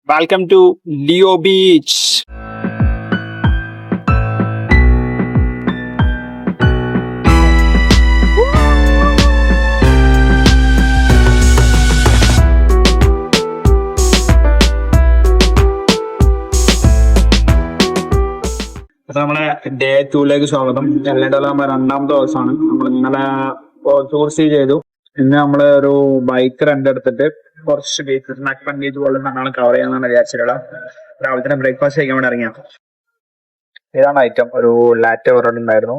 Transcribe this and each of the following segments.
Welcome to Leo Beach. നമ്മളെ day 2 സ്വാഗതം. എല്ലാം നമ്മളെ രണ്ടാമത്തെ ദിവസമാണ്. നമ്മൾ ഇന്നലെ ടൂർ ചെയ്തു. ഇന്ന് നമ്മള് ഒരു ബൈക്ക് റെന്റ് എടുത്തിട്ട് കുറച്ച് ബീച്ചസ് നക്പൻ ബീച്ച് പോലെ നമ്മള് കവർ ചെയ്യാന്നാണ് വിചാരിച്ചിട്ടുള്ളത്. രാവിലെ തന്നെ ബ്രേക്ക്ഫാസ്റ്റ് കഴിക്കാൻ വേണ്ടി ഇറങ്ങിയ ഇതാണ് ഐറ്റം. ഒരു ലാറ്റ ഒരെണ്ണം ഉണ്ടായിരുന്നു,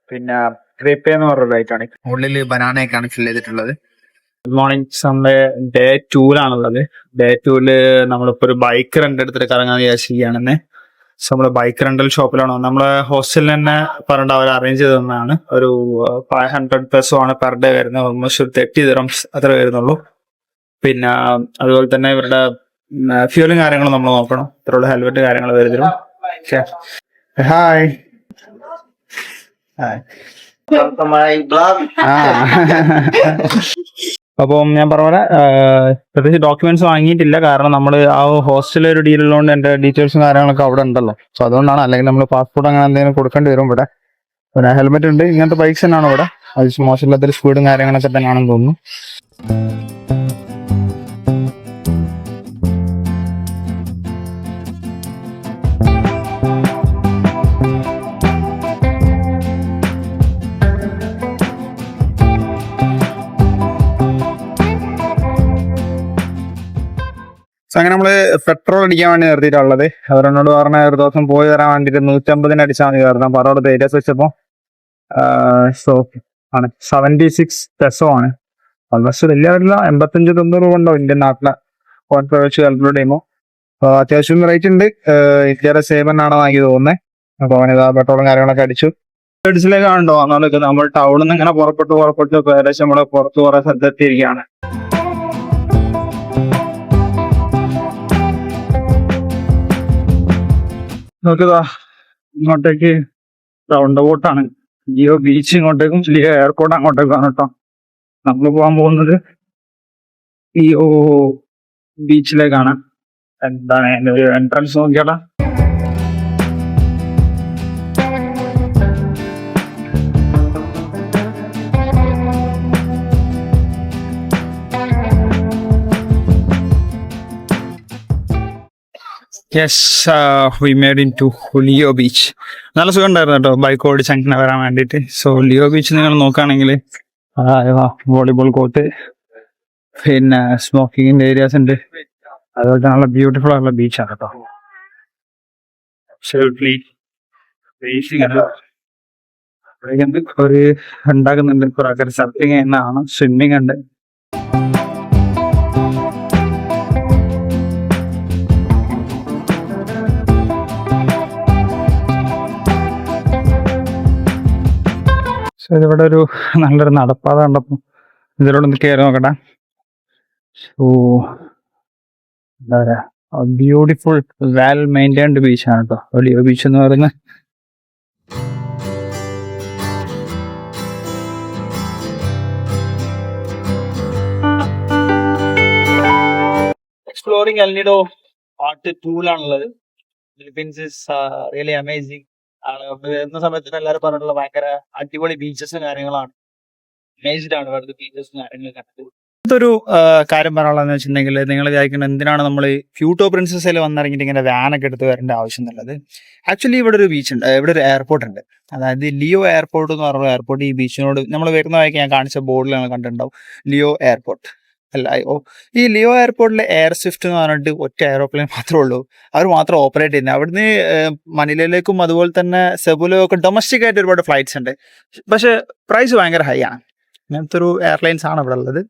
പിന്നെ ക്രീപ്പേ എന്ന് പറഞ്ഞൊരു ഐറ്റം ആണ്. ഉള്ളില് ബനാനയൊക്കെയാണ് ഫിൽ ചെയ്തിട്ടുള്ളത്. Good morning. നമ്മുടെ ഡേ 2 ഡേ 2 നമ്മളിപ്പോ ഒരു ബൈക്ക് റെന്റ് എടുത്തിട്ട് കറങ്ങാൻ വിചാരിച്ചിരിക്കുകയാണെന്ന്. നമ്മള് ബൈക്ക് റെന്റൽ ഷോപ്പിലാണ്. നമ്മളെ ഹോസ്റ്റലിൽ തന്നെ പറഞ്ഞിട്ട് അവർ അറേഞ്ച് ചെയ്ത് തന്നതാണ്. ഒരു 500 peso ആണ് പെർ ഡേ വരുന്നത്. ഓൾമോസ്റ്റ് ഒരു 30 dirhams അത്ര വരുന്നുള്ളൂ. പിന്നെ അതുപോലെ തന്നെ ഇവരുടെ ഫ്യൂലും കാര്യങ്ങളും നമ്മൾ നോക്കണം. ഇത്രയുള്ള ഹെൽമെറ്റ് കാര്യങ്ങൾ വരുന്നു. ഹായ് അപ്പം ഞാൻ പറഞ്ഞ പ്രത്യേകിച്ച് ഡോക്യുമെന്റ്സ് വാങ്ങിയിട്ടില്ല. കാരണം നമ്മൾ ആ ഹോസ്റ്റലിൽ ഒരു ഡീൽ ഉള്ളതുകൊണ്ട് എന്റെ ഡീറ്റെയിൽസും കാര്യങ്ങളൊക്കെ അവിടെ ഉണ്ടല്ലോ. സോ അതുകൊണ്ടാണ്. അല്ലെങ്കിൽ നമ്മൾ പാസ്പോർട്ട് അങ്ങനെ എന്തെങ്കിലും കൊടുക്കേണ്ടി വരും ഇവിടെ. പിന്നെ ഹെൽമെറ്റ് ഉണ്ട്. ഇങ്ങനത്തെ ബൈക്സ് തന്നെയാണ് ഇവിടെ. അത് മോശമില്ലാത്തൊരു സ്പീഡും കാര്യങ്ങളൊക്കെ തന്നെയാണെന്ന് തോന്നുന്നു. അങ്ങനെ നമ്മള് പെട്രോൾ അടിക്കാൻ വേണ്ടി നിർത്തിയിട്ടുള്ളത്. അവരെന്നോട് പറഞ്ഞ ഒരു ദിവസം പോയി വരാൻ വേണ്ടിട്ട് 150 അടിച്ചാൽ മതി കാരണം പറോടത്ത് ഏരിയസ് വെച്ചപ്പോ സോ ആണ് 76 peso ആണ്. ഓൾമോസ്റ്റ് വലിയ വരില്ല. 85-90 രൂപ ഉണ്ടോ ഇന്ത്യൻ നാട്ടിലെ വെച്ച് കാൽക്കുലേറ്റ് ചെയ്യുമ്പോൾ. അത്യാവശ്യം റേറ്റ് ഉണ്ട്. ഇന്ത്യയുടെ സേവൻ ആണെന്ന് എനിക്ക് തോന്നുന്നത്. അപ്പൊ അവനിതാ പെട്രോളും കാര്യങ്ങളൊക്കെ അടിച്ചു. ിലേക്കാണോ വന്നോളൂ. നമ്മൾ ടൗണിൽ നിന്ന് ഇങ്ങനെ പുറപ്പെട്ടു ഏകദേശം നമ്മള് പുറത്ത് കുറെ സ്ഥലത്തെത്തിയിരിക്കുകയാണ്. നോക്കിയതാ ഇങ്ങോട്ടേക്ക് റൗണ്ട് ബോട്ടാണ്. ലിയോ ബീച്ച് ഇങ്ങോട്ടേക്കും ലിയോ എയർപോർട്ട് അങ്ങോട്ടേക്കാണ് കേട്ടോ. നമ്മൾ പോകാൻ പോകുന്നത് ലിയോ ബീച്ചിലേക്കാണ്. എന്താണ് എൻ്റെ ഒരു എൻട്രൻസ് നോക്കിയാടാ. Yes, we made in to Leo beach. നല്ല സുഖം ഉണ്ടായിരുന്നു കേട്ടോ ബൈക്ക് ഓടിച്ച് അങ്ങനെ വരാൻ വേണ്ടിയിട്ട്. സോ ലിയോ ബീച്ച് നിങ്ങൾ നോക്കുകയാണെങ്കിൽ വോളിബോൾ കോർട്ട്, പിന്നെ സ്മോക്കിങ്ങിന്റെ ഏരിയാസ് ഉണ്ട്. അതുപോലെ തന്നെ നല്ല ബ്യൂട്ടിഫുൾ ആയിട്ടുള്ള ബീച്ചാണ് കേട്ടോ. ഒരു ഉണ്ടാക്കുന്നുണ്ട് കുറെ ആൾക്കാർ സർഫിങ് ചെയ്യുന്നതാണ്. സ്വിമ്മിങ് ഉണ്ട്. ഇതിവിടെ ഒരു നല്ലൊരു നടപ്പാത കണ്ടപ്പോ ഇതിലൂടെ ഒന്ന് കയറി നോക്കട്ടെ. ഓ എന്താ പറയാ, ബ്യൂട്ടിഫുൾ വെൽ മെയിൻറ്റൈൻഡ് ബീച്ചാണ് കേട്ടോ ലിയോ ബീച്ച് എന്ന് പറയുന്നത്. Exploring El Nido part 2 Philippines is really amazing. വരുന്ന സമയത്ത് എല്ലാവരും പറഞ്ഞിട്ടുള്ള ഭയങ്കര അടിപൊളി ബീച്ചസും കാര്യങ്ങളാണ്. അമേസ്ഡ് ആണ് ഇവിടുത്തെ ബീച്ചസും കാര്യങ്ങളും കണ്ടത്. ഇതൊരു കാര്യം പറയാനുള്ളതെന്ന് വെച്ചിട്ടുണ്ടെങ്കിൽ, നിങ്ങൾ വിചാരിക്കുന്നത് എന്തിനാണ് നമ്മൾ ക്യൂട്ടോ പ്രിൻസസിൽ വന്നിറങ്ങിയിട്ട് ഇങ്ങനെ വാനൊക്കെ എടുത്ത് വരേണ്ട ആവശ്യം എന്നുള്ളത്. ആക്ച്വലി ഇവിടെ ഒരു ബീച്ച് ഉണ്ട്, ഇവിടെ ഒരു എയർപോർട്ട് ഉണ്ട്. അതായത് ലിയോ എയർപോർട്ട് എന്ന് പറഞ്ഞ എയർപോർട്ട് ഈ ബീച്ചിനോട് നമ്മൾ വരുന്ന വഴിക്ക് ഞാൻ കാണിച്ച ബോർഡിൽ നിങ്ങൾ കണ്ടിട്ടുണ്ടാവും ലിയോ എയർപോർട്ട് അല്ല. ഈ ലിയോ എയർപോർട്ടിലെ എയർ സ്വിഫ്റ്റ് എന്ന് പറഞ്ഞിട്ട് ഒറ്റ എയറോപ്ലെയിൻ മാത്രമേ ഉള്ളൂ. അവർ മാത്രം ഓപ്പറേറ്റ് ചെയ്യുന്നത്. അവിടുന്ന് മനിലയിലേക്കും അതുപോലെ തന്നെ സെബുലോ ഒക്കെ ഡൊമസ്റ്റിക് ആയിട്ട് ഒരുപാട് ഫ്ലൈറ്റ്സ് ഉണ്ട്. പക്ഷെ പ്രൈസ് ഭയങ്കര ഹൈ ആണ്. അങ്ങനത്തെ ഒരു എയർലൈൻസ് ആണ് ഇവിടെ ഉള്ളത്.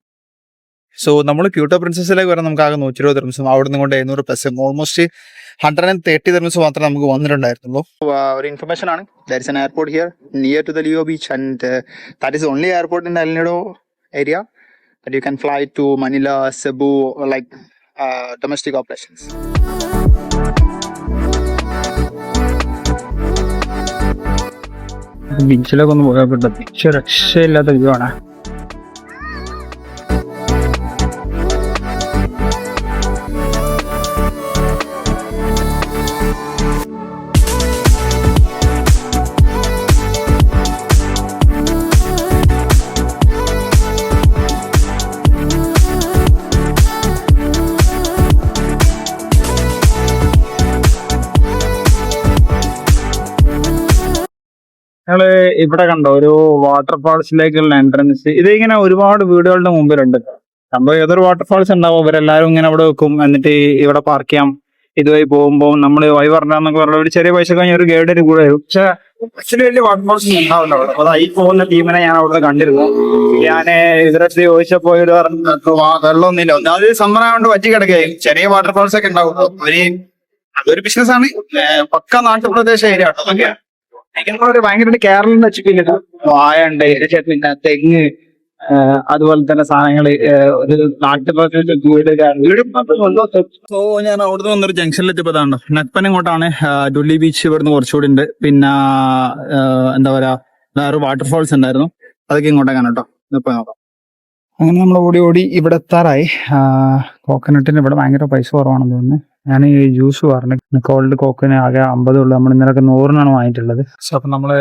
സോ നമ്മൾ ക്യൂട്ടോ പ്രിൻസസിലേക്ക് വരാൻ നമുക്ക് ആകെ 120 dirhams, അവിടെ നിന്ന് കൊണ്ട് 700 plus, ഓൾമോസ്റ്റ് 130 dirhams മാത്രമേ നമുക്ക് വന്നിട്ടുണ്ടായിരുന്നുള്ളൂ. ഒരു ഇൻഫർമേഷൻ ആണ്. There is an airport here near to the Leo beach and that is only airport in El Nido area that you can fly to Manila, Cebu, or like domestic operations. ബീച്ചിലൊക്കെ ഒന്ന് പോയാൽ കിട്ടും. പക്ഷെ രക്ഷയില്ലാത്ത view ആണ്. ഞങ്ങള് ഇവിടെ കണ്ടോ ഒരു വാട്ടർഫാൾസിലേക്കുള്ള എൻട്രൻസ്. ഇതിങ്ങനെ ഒരുപാട് വീടുകളുടെ മുമ്പിലുണ്ട്. സംഭവം ഏതൊരു വാട്ടർഫാൾസ് ഉണ്ടാവും, ഇവരെല്ലാരും ഇങ്ങനെ അവിടെ വെക്കും, എന്നിട്ട് ഇവിടെ പാർക്ക് ചെയ്യാം. ഇതുവഴി പോകുമ്പോൾ നമ്മൾ വഴി പറഞ്ഞാന്നൊക്കെ പറഞ്ഞ ഒരു ചെറിയ പൈസ കഴിഞ്ഞ ഒരു ഗൈഡിന് കൂടെ വരും. പക്ഷെ ആക്ച്വലി വലിയ വാട്ടർഫാൾസ് ഉണ്ടാവില്ല അവിടെ. അതാ ഈ പോകുന്ന ടീമിനെ ഞാൻ അവിടെ കണ്ടിരുന്നു. ഞാൻ ഇതിനടുത്ത് ചോദിച്ചപ്പോ ഇത് വെള്ളമൊന്നുമില്ല. ഒന്നാമത് സമ്മർ കൊണ്ട് പറ്റി കിടക്കുകയും ചെറിയ വാട്ടർഫാൾസ് ഒക്കെ ഉണ്ടാവും. അതൊരു ബിസിനസ് ആണ്. പക്ക നാട്ടുപ്രദേശ ഏരിയ കേട്ടോ അതൊക്കെ. ഒരു ഭയങ്കര കേരളം വെച്ചിട്ടില്ല. വായ ഉണ്ട്, പിന്നെ തെങ്ങ്, അതുപോലെ തന്നെ സാധനങ്ങള് ഒരു നാട്ടുപ്രദേശത്ത് സോ ഞാൻ അവിടുന്ന് വന്നൊരു ജംഗ്ഷനിലെത്തിയപ്പോഴാണ് നെപ്പൻ ഇങ്ങോട്ടാണ്. ഡുള്ളി ബീച്ച് ഇവിടുന്ന് കുറച്ചുകൂടി ഉണ്ട്. പിന്നെ എന്താ പറയാ, വേറെ വാട്ടർഫാൾസ് ഉണ്ടായിരുന്നു, അതൊക്കെ ഇങ്ങോട്ടേക്കാണ് കേട്ടോ. ഇപ്പൊ നോക്കാം. അങ്ങനെ നമ്മൾ ഓടി ഓടി ഇവിടെ എത്താറായി. കോക്കനട്ടിന് ഇവിടെ ഭയങ്കര പൈസ കുറവാണെന്ന് തോന്നുന്നു. ഞാൻ ഈ ജ്യൂസ് പറഞ്ഞു കോൾഡ് കോക്കിന് ആകെ 50 ഉള്ളു. നമ്മൾ ഇന്നലെ 100-നാണ് വാങ്ങിയിട്ടുള്ളത്. സോ അപ്പൊ നമ്മള്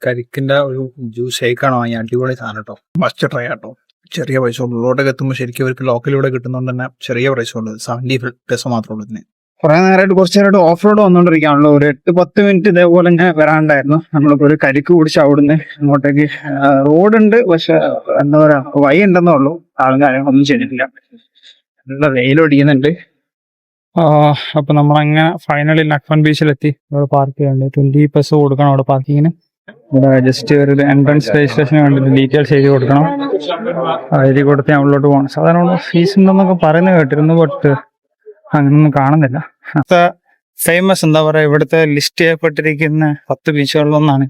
കരിക്കിന്റെ ഒരു ജ്യൂസ് ഷേക്കാണ് വാങ്ങി. അടിപൊളി സാധനം കേട്ടോ, മസ്റ്റ് ട്രൈ ആട്ടോ. ചെറിയ പൈസ ഉള്ളൂ. ഉള്ളോട്ടൊക്കെ എത്തുമ്പോൾ ശരിക്കും അവർക്ക് ലോക്കലിലൂടെ കിട്ടുന്നതുകൊണ്ട് തന്നെ ചെറിയ പൈസ ഉള്ളൂ. 70 പെസോ മാത്രമേ ഉള്ളൂ ഇതിന്. കുറെ നേരമായിട്ട് കുറച്ച് നേരമായിട്ട് ഓഫ് റോഡ് വന്നുകൊണ്ടിരിക്കുകയാണല്ലോ. ഒരു 8-10 മിനിറ്റ് ഇതേപോലെ ഇങ്ങനെ വരാണ്ടായിരുന്നു. നമ്മളിപ്പോ ഒരു കരിക്ക് കുടിച്ച് അവിടുന്ന് ഇങ്ങോട്ടേക്ക് റോഡുണ്ട്, പക്ഷെ എന്താ പറയാ വഴി ഉണ്ടെന്നേ ഉള്ളൂ. ആളും കാര്യങ്ങളൊന്നും ചെയ്തിട്ടില്ല. നല്ല വെയിലൊടിക്കുന്നുണ്ട്. അപ്പൊ നമ്മളങ്ങനെ ഫൈനലി നക്ഫൻ ബീച്ചിലെത്തി. ഇവിടെ പാർക്ക് ചെയ്യാണ്ട് 20 പെസോ കൊടുക്കണം അവിടെ പാർക്കിങ്ങിന്. ഇവിടെ ജസ്റ്റ് ഒരു എൻട്രൻസ് രജിസ്ട്രേഷൻ വേണ്ടിട്ട് ഡീറ്റെയിൽസ് എഴുതി കൊടുക്കണം. എഴുതി കൊടുത്ത് ഞാൻ ഉള്ളോട്ട് പോകണം. സാധാരണ ഫീസ് ഉണ്ടെന്നൊക്കെ പറയുന്നത് കേട്ടിരുന്നു, ബട്ട് അങ്ങനൊന്നും കാണുന്നില്ല. ഫേമസ് എന്താ പറയാ, ഇവിടുത്തെ ലിസ്റ്റ് ചെയ്യപ്പെട്ടിരിക്കുന്ന 10 ബീച്ചുകളിലൊന്നാണ്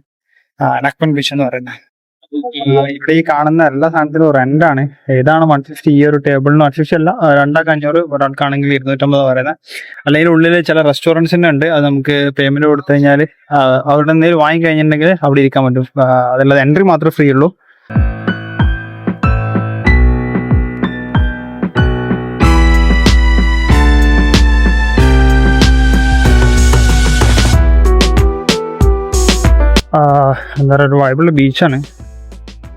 നക്ഫൻ ബീച്ച് എന്ന് പറയുന്നത്. ഇവിടെ ഈ കാണുന്ന എല്ലാ സാധനത്തിനും റെന്റാണ്. ഏതാണ് 150? ഈ ഒരു ടേബിളിന് 150 അല്ല, 2,500. ഒരാൾക്കാണെങ്കിൽ 250 പറയുന്നത്. അല്ലെങ്കിൽ ഉള്ളിൽ ചില റെസ്റ്റോറൻറ്റ്സിന്റെ ഉണ്ട്, അത് നമുക്ക് പേയ്മെന്റ് കൊടുത്തു കഴിഞ്ഞാൽ അവിടെ എന്തെങ്കിലും വാങ്ങി കഴിഞ്ഞിട്ടുണ്ടെങ്കിൽ അവിടെ ഇരിക്കാൻ പറ്റും. അതല്ലാതെ എൻട്രി മാത്രമേ ഫ്രീ ഉള്ളൂ. എന്താ പറയുക, ഒരു വൈബിളുള്ള ബീച്ചാണ്.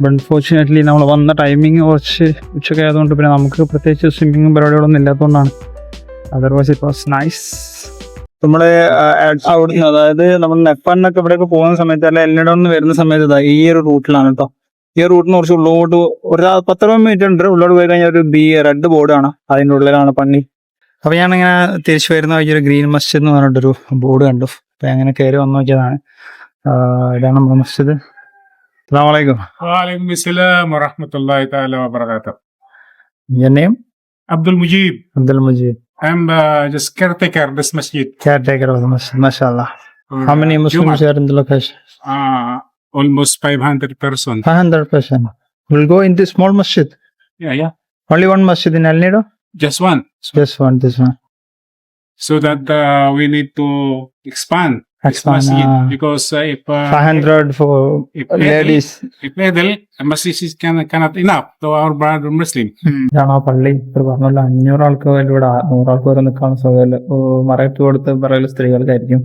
അൺഫോർച്ചുനേറ്റ്ലി നമ്മൾ വന്ന ടൈമിങ് കുറച്ച് ഉച്ചയ്ക്ക് ആയതുകൊണ്ട് പിന്നെ നമുക്ക് പ്രത്യേകിച്ച് സ്വിമ്മിങ്ങും പരിപാടികളൊന്നും ഇല്ലാത്തതുകൊണ്ടാണ്. Otherwise it was nice. നമ്മള് അവിടുന്ന്, അതായത് നമ്മൾ നെപ്പാനൊക്കെ ഇവിടെയൊക്കെ പോകുന്ന സമയത്ത് അല്ല എല്ലായിടം വരുന്ന സമയത്ത് ഈ ഒരു റൂട്ടിലാണ് കേട്ടോ. ഈ റൂട്ടിന് കുറച്ച് ഉള്ളോട്ട് ഒരു 10-20 മിനിറ്റ് ഉണ്ട്. ഉള്ളോട്ട് പോയി കഴിഞ്ഞാൽ ഒരു റെഡ് ബോർഡ് ആണ്, അതിൻ്റെ ഉള്ളിലാണ് പണി. അപ്പൊ ഞാനിങ്ങനെ തിരിച്ചു വരുന്ന വഴി ഒരു ഗ്രീൻ മസ്ജിദ് എന്ന് പറഞ്ഞിട്ടൊരു ബോർഡ് കണ്ടു. അപ്പൊ അങ്ങനെ കയറി വന്നു നോക്കിയതാണ്. ഇതാണ് നമ്മുടെ മസ്ജിദ്. Assalamualaikum. Waalaikumsalam warahmatullahi ta'ala wabarakatuh. Your name? Abdul Mujib. Abdul Mujib. I'm just caretaker this masjid. Caretaker of the masjid, mashallah. How many Muslims are in the location? Almost 500 persons. 500%. We'll go in this small masjid. Yeah. Only one masjid in El Nido? Just one. Just one, this one. So that we need to expand this masjid because if 500 for ladies. If middle, the masjid is cannot enough to our brother Muslim. ഇതാണ് ആ പള്ളി. ഇപ്പൊ പറഞ്ഞല്ലോ 500 ആൾക്ക് ഇവിടെ 100 ആൾക്ക് വരെ നിൽക്കാൻ സുഖമില്ല. മറയിട്ട് കൊടുത്ത് പറയുന്ന സ്ത്രീകൾക്കായിരിക്കും.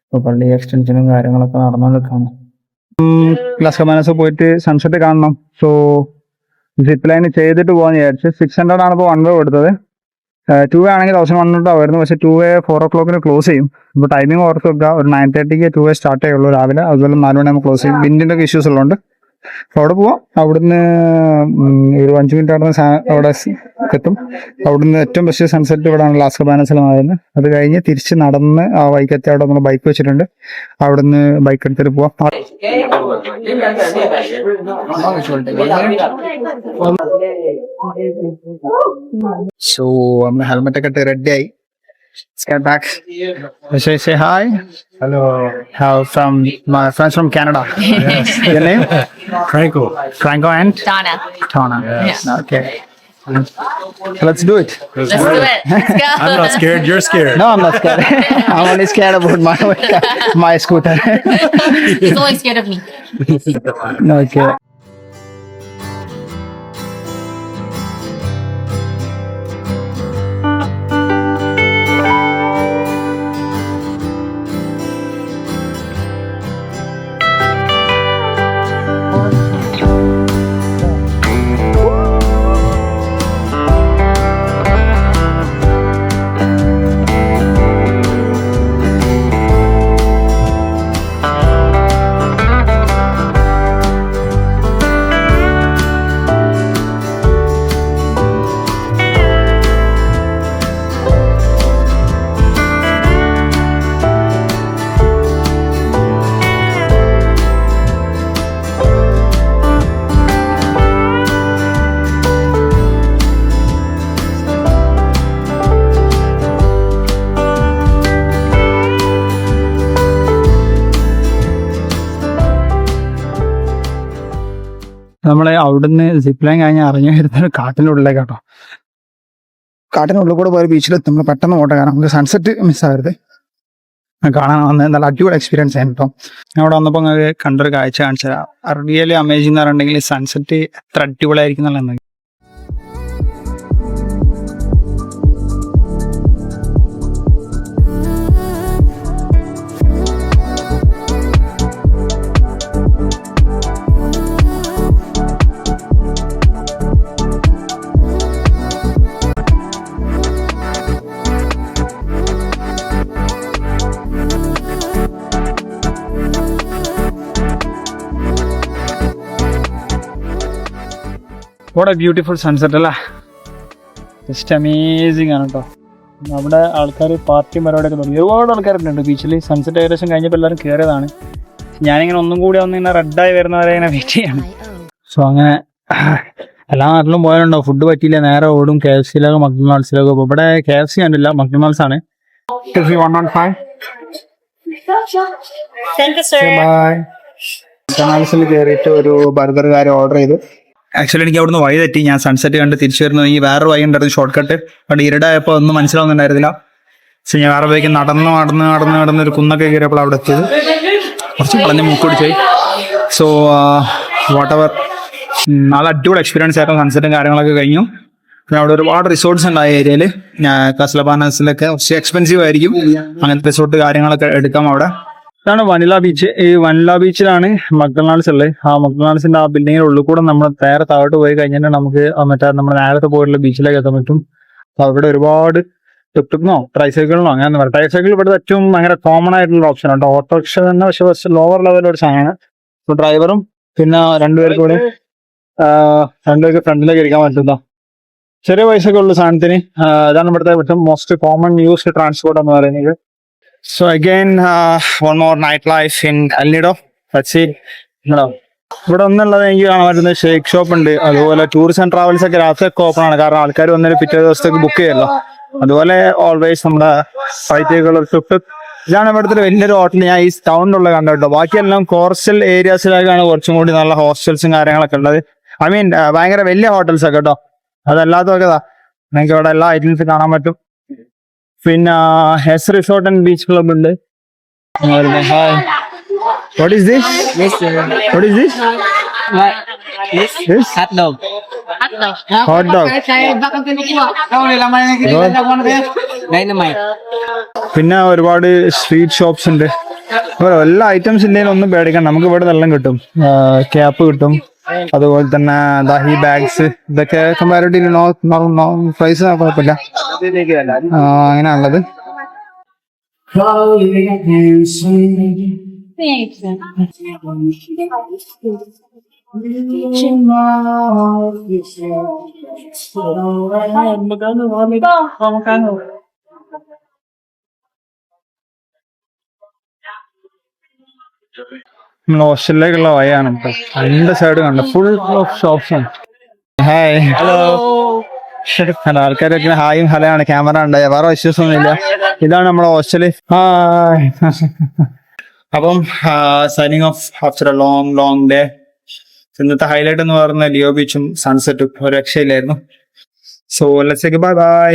ഇപ്പൊ പള്ളി എക്സ്റ്റൻഷനും കാര്യങ്ങളൊക്കെ നടന്നുകൊണ്ടിരിക്കാണ്. ലാസ് കബാനസ് പോയിട്ട് സൺസെറ്റ് കാണണം. സോ സിപ്പ് ലൈൻ ചെയ്തിട്ട് പോകാന്ന് വിചാരിച്ചു. 600 ആണ് ഇപ്പോൾ 1 വേ കൊടുത്തത്. 2 വേ ആണെങ്കിൽ 1100 ആയിരുന്നു. പക്ഷെ 2 വേ 4 o'clock ക്ലോസ് ചെയ്യും. ഇപ്പോൾ ടൈമിംഗ് ഓർത്ത് വെക്കുക. ഒരു 9:30 2 വേ സ്റ്റാർട്ട് ചെയ്യുള്ളൂ രാവിലെ. അതുപോലെ 4 മണിയാകുമ്പോൾ ക്ലോസ് ചെയ്യും. വിൻഡിൻ്റെ ഒക്കെ ഇഷ്യൂസ് ഉള്ളതുകൊണ്ട് അവിടെ പോവാം. അവിടുന്ന് ഒരു 5 മിനിറ്റ് അവിടെ എത്തും. അവിടുന്ന് ഏറ്റവും ബെസ്റ്റ് സൺസെറ്റ് ഇവിടെയാണ് ലാസ് കബാനസിലായിരുന്നത്. അത് കഴിഞ്ഞ് തിരിച്ച് നടന്ന് ആ വൈക്കത്തെ അവിടെ നമ്മൾ ബൈക്ക് വെച്ചിട്ടുണ്ട്. അവിടുന്ന് ബൈക്ക് എടുത്തിട്ട് പോവാം. സോ നമ്മൾ ഹെൽമെറ്റ് ഒക്കെ ഇട്ട് റെഡി ആയി. Get back. Say hi. Hello. How from my friends from Canada. Yes. Your name? Franco and Donna. Tana. Yes. Okay. Let's do it. Let's do it. Let's go. I'm not scared. You're scared. No, I'm not scared. I'm only scared about my scooter. He's only scared of me. Okay. നമ്മള് അവിടുന്ന് zip line കഴിഞ്ഞ് ഇറങ്ങി വരുന്നത് കാട്ടിനുള്ളിലേക്ക് കേട്ടോ. കാട്ടിനുള്ളിൽ കൂടെ പോയ ബീച്ചിൽ നമ്മൾ പെട്ടെന്ന് ഓട്ടം, കാരണം നമുക്ക് സൺസെറ്റ് മിസ്സാകരുത്. കാണാൻ വന്ന് നല്ല അടിപൊളി എക്സ്പീരിയൻസ് ആയിരുന്നു കേട്ടോ. അവിടെ വന്നപ്പോൾ നിങ്ങൾക്ക് കണ്ടൊരു കാഴ്ച കാണിച്ചു തരാം. റിയലി അമേസിംഗ് എന്ന് പറഞ്ഞിട്ടുണ്ടെങ്കിൽ സൺസെറ്റ് എത്ര അടിപൊളിയായിരിക്കും എന്നുള്ളത്. വാട്ട് എ ബ്യൂട്ടിഫുൾ സൺസെറ്റ് അല്ലേ, ജസ്റ്റ് അമേസിങ് ആണ് കേട്ടോ. അവിടെ ആൾക്കാർ പാർട്ടിയും പരിപാടിയൊക്കെ തുടങ്ങി, ഒരുപാട് ആൾക്കാരുണ്ട് ബീച്ചിൽ. സൺസെറ്റ് ഏകദേശം കഴിഞ്ഞപ്പോൾ എല്ലാവരും കയറിയതാണ്. ഞാനിങ്ങനെ ഒന്നും കൂടി വന്ന് ഇങ്ങനെ റെഡായി വരുന്നവരെ ഇങ്ങനെ വെയിറ്റ് ചെയ്യാണ്. സോ അങ്ങനെ എല്ലാ നാട്ടിലും പോയാലുണ്ടോ, ഫുഡ് പറ്റിയില്ല നേരെ ഓടും KFC-യിലൊക്കെ മക്ഡൊണാൾഡ്സിലൊക്കെ. ഇപ്പോൾ ഇവിടെ KFC കണ്ടില്ല, മക്ഡൊണാൾഡ്സ് ആണ്. മക്ഡൊണാൾഡ്സിൽ കയറിയിട്ട് ഒരു ബർഗർ കാര്യം ഓർഡർ ചെയ്തു. ആക്ച്വലി എനിക്ക് അവിടുന്ന് വഴി തെറ്റി. ഞാൻ സൺസെറ്റ് കണ്ട് തിരിച്ചു വരുന്നത് ഈ വേറൊരു വഴി ഉണ്ടായിരുന്നു, ഷോർട്ട് കട്ട്. അവിടെ ഇരുടായപ്പോൾ ഒന്നും മനസ്സിലാവുന്നുണ്ടായിരുന്നില്ല. സോ ഞാൻ വേറെ വഴിക്ക് നടന്ന് ഒരു കുന്നൊക്കെ കയറിയപ്പോൾ അവിടെ എത്തിയത്. കുറച്ച് കളഞ്ഞ് മൂക്കുപിടിച്ചായി. സോ വാട്ട് എവർ, നല്ല അടിപൊളി എക്സ്പീരിയൻസ് ആയിരുന്നു. സൺസെറ്റും കാര്യങ്ങളൊക്കെ കഴിഞ്ഞു. പിന്നെ അവിടെ ഒരുപാട് റിസോർട്ട്സ് ഉണ്ട് ആ ഏരിയയിൽ. കാസ്ലബാനസിലൊക്കെ കുറച്ച് എക്സ്പെൻസീവ് ആയിരിക്കും അങ്ങനത്തെ റിസോർട്ട് കാര്യങ്ങളൊക്കെ എടുക്കാം അവിടെ. ഇതാണ് വനില ബീച്ച്. ഈ വനില ബീച്ചിലാണ് മക്ഡൊണാൾഡ്സ് ഉള്ളത്. ആ മക്ഡൊണാൾഡ്സിന്റെ ആ ബിൽഡിങ്ങിന്റെ ഉള്ളിൽ കൂടെ നമ്മൾ നേരെ താഴോട്ട് പോയി കഴിഞ്ഞാൽ നമുക്ക് മറ്റേ നമ്മൾ നേരത്തെ പോയിട്ടുള്ള ബീച്ചിലേക്ക് എത്താൻ പറ്റും. അവിടെ ഒരുപാട് ടുക്ടുക്കിനോ ട്രൈസൈക്കിളിനോ അങ്ങനെ പറയാം. ട്രൈസൈക്കിൾ ഇവിടുത്തെ ഏറ്റവും ഭയങ്കര കോമൺ ആയിട്ടുള്ള ഓപ്ഷൻ ആണ്. ഓട്ടോറിക്ഷ തന്നെ പക്ഷെ ലോവർ ലെവലിലൊരു സാധനമാണ്. ഇപ്പോൾ ഡ്രൈവറും പിന്നെ രണ്ടുപേർക്ക് ഫ്രണ്ടിലേക്ക് ഇരിക്കാൻ പറ്റുന്ന ചെറിയ പൈസയൊക്കെ ഉള്ള സാധനത്തിന്. ഇതാണ് ഇവിടുത്തെ ഏറ്റവും മോസ്റ്റ് കോമൺ യൂസ്ഡ് ട്രാൻസ്പോർട്ട് എന്ന് പറയുന്നത്. So again, one more nightlife in El Nido. Let's see. ഇവിടെ ഒന്നുള്ളത് എനിക്ക് കാണാൻ പറ്റുന്നത് ഷേക്ക് ഷോപ്പ് ഉണ്ട്. അതുപോലെ ടൂറിസ്റ്റ് ആൻഡ് ട്രാവൽസ് ഒക്കെ രാത്രിയൊക്കെ ഓപ്പൺ ആണ്, കാരണം ആൾക്കാർ വന്നിട്ട് പിറ്റേ ദിവസത്തേക്ക് ബുക്ക് ചെയ്യല്ലോ. അതുപോലെ ഓൾവേസ് നമ്മുടെ ഫൈറ്റുകൾ ടുക്ടുക്. ഇതാണ് ഇവിടുത്തെ വലിയൊരു ഹോട്ടൽ ഞാൻ ഈ ടൗണിലുള്ള കണ്ടോ. ബാക്കിയെല്ലാം കോസ്റ്റൽ ഏരിയാസിലേക്കാണ് കുറച്ചും കൂടി നല്ല ഹോസ്റ്റൽസും കാര്യങ്ങളൊക്കെ ഉള്ളത്. ഐ മീൻ ഭയങ്കര വലിയ ഹോട്ടൽസ് ഒക്കെ കേട്ടോ. അതല്ലാത്തതൊക്കെ നിങ്ങൾക്ക് ഇവിടെ എല്ലാ ഐറ്റംസും കാണാൻ പറ്റും. പിന്നെ ഹെസ് റിസോർട്ട് ആൻഡ് ബീച്ച് ക്ലബ് ഉണ്ട്. What is this? What is this? This? Hot dog. Hot dog. പിന്നെ ഒരുപാട് സ്ട്രീറ്റ് ഷോപ്സ് ഉണ്ട്. എല്ലാ ഐറ്റംസ് ഇല്ലെങ്കിലും ഒന്നും പേടിക്കണം, നമുക്ക് ഇവിടെ എല്ലാം കിട്ടും. ക്യാപ്പ് കിട്ടും, അതുപോലെ തന്നെ ദാഹി ബാഗ്സ്, ഇതൊക്കെ കമ്പാരിറ്റീവ്ലി പ്രൈസ് കുഴപ്പമില്ല. അങ്ങനെയാണുള്ളത്. നമ്മൾ ഹോസ്റ്റലിലേക്കുള്ള വഴിയാണ്. രണ്ട് സൈഡ് കണ്ട ഫുൾ ഓഫ് ഷോപ്സ് ആണ്. Hi, hello. ആൾക്കാരൊക്കെ ഹായും ഹലയാണ്. ക്യാമറ ഉണ്ടായ വേറെ വിശ്വാസമൊന്നുമില്ല. ഇതാണ് നമ്മുടെ ഹോസ്റ്റല്. ഹായ്. അപ്പം signing off after a long day. ഇന്നത്തെ ഹൈലൈറ്റ് എന്ന് പറയുന്നത് ലിയോ ബീച്ചും സൺസെറ്റും ഒരു രക്ഷയില്ലായിരുന്നു. So let's say bye by.